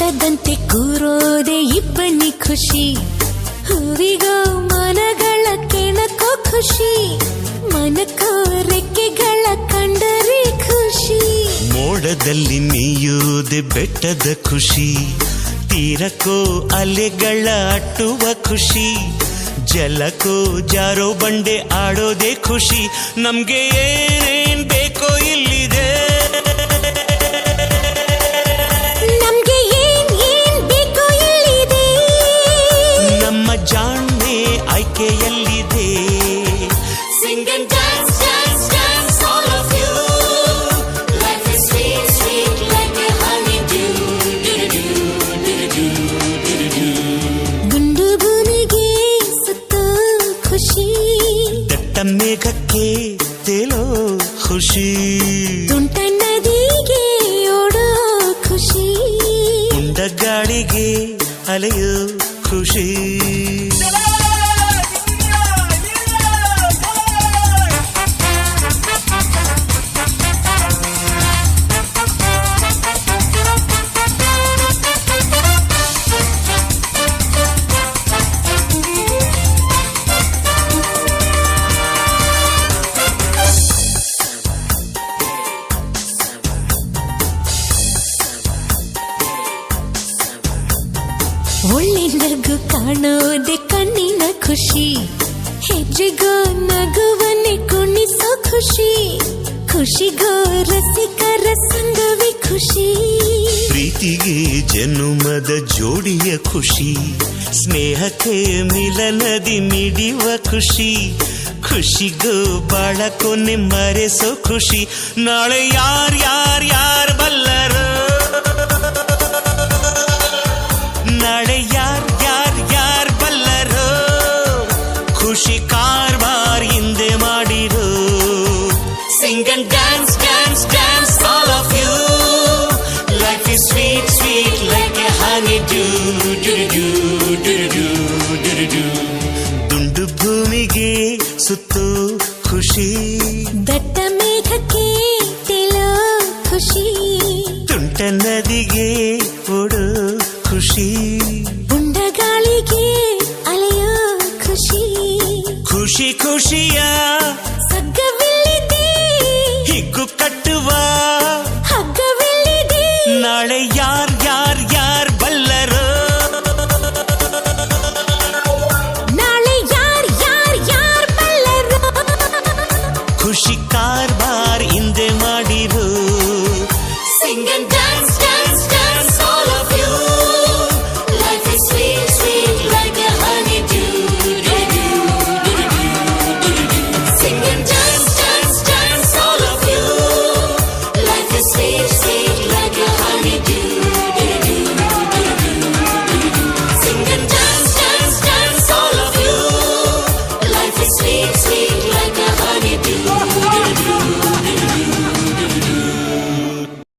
ಮೋಡದಂತೆ ಕೂರೋದೆ ಇಬ್ಬನಿ ಖುಷಿ, ಹೂವಿಗೋ ಮನಗಳ ಕೆಣಕೋ ಖುಷಿ, ಮನಕೋ ರೆಕ್ಕೆಗಳ ಕಂಡರೆ ಖುಷಿ. ಮೋಡದಲ್ಲಿ ನೀಯೋದೆ ಬೆಟ್ಟದ ಖುಷಿ, ತೀರಕ್ಕೋ ಅಲೆಗಳ ಅಟ್ಟುವ ಖುಷಿ, ಜಲಕ್ಕೋ ಜಾರೋ ಬಂಡೆ ಆಡೋದೇ ಖುಷಿ. ನಮ್ಗೆ ಏನೇನ್ ಬೇಕೋ ಇಲ್ಲಿದೆ, ನಮ್ಗೆ ಏನ್ ಬೇಕೋ ಇಲ್ಲಿದೆ, ನಮ್ಮ ಜಾಣ್ಮೆ ಆಯ್ಕೆಯಲ್ಲಿದೆ. Sing and dance, dance, dance, all of you. Life is sweet, sweet like a honeydew. ಗುಂಡು ಭೂಮಿಗೆ ಸುತ್ತೋ ಖುಷಿ, ದಟ್ಟ ಮೇಘಕ್ಕೆ ತೇಲೋ ಖುಷಿ, ತುಂಟ ನದಿಗೆ ಓಡೋ ಖುಷಿ, ಉಂಡ ಗಾಳಿಗೆ ಅಲೆಯೋ ಖುಷಿ. ಒಳ್ಳೆ ನಗು ಕಾಣೋದೆ ಕಣ್ಣಿನ ಖುಷಿ, ಹೆಜ್ಜೆಗೋ ನಗುವನ್ನೇ ಕುಣಿಸೋ ಖುಷಿ, ಖುಷಿಗೋ ರಸಿಕರ ಸಂಗವೇ ಖುಷಿ. ಪ್ರೀತಿಗೆ ಜನುಮದ ಜೋಡಿಯ ಖುಷಿ, ಸ್ನೇಹಕ್ಕೆ ಮಿಲನದಿ ಮಿಡಿಯುವ ಖುಷಿ, ಖುಷಿಗೋ ಬಾಳ ಕೊನೆ ಮರೆಸೋ ಖುಷಿ. ನಾಳೆ ಯಾರ್ ಬಲ್ಲರು, ನಾಳೆ ಯಾರ್ ಬಲ್ಲರು, ಖುಷಿ ಕಾರ್ಬಾರ್ ಹಿಂದೆ ಮಾಡಿರೋ. Sing and dance dance dance all of you, life is sweet sweet like a honeydew. ದುಂಡು ಭೂಮಿಗೆ ಸುತ್ತೋ ಖುಷಿ, ದಟ್ಟ ಮೇಘಕ್ಕೆ ತೇಲೋ ಖುಷಿ, ತುಂಟ ನದಿಗೆ ಓಡೋ ಖುಷಿ, ಉಂಡ ಗಾಳಿಗೆ ಅಲೆಯೋ ಖುಷಿ, ಖುಷಿ ಖುಷಿಯ ಸಗ್ಗವಿಲ್ಲಿದೆ, ಹಿಗ್ಗು ಕಟ್ಟುವ ಹಗ್ಗವಿಲ್ಲಿದೆ. ನಾಳೆ ಯಾರ್ ಬಲ್ಲರು, ನಾಳೆ ಯಾರ್ ಬಲ್ಲರು, ಖುಷಿ ಕಾರ್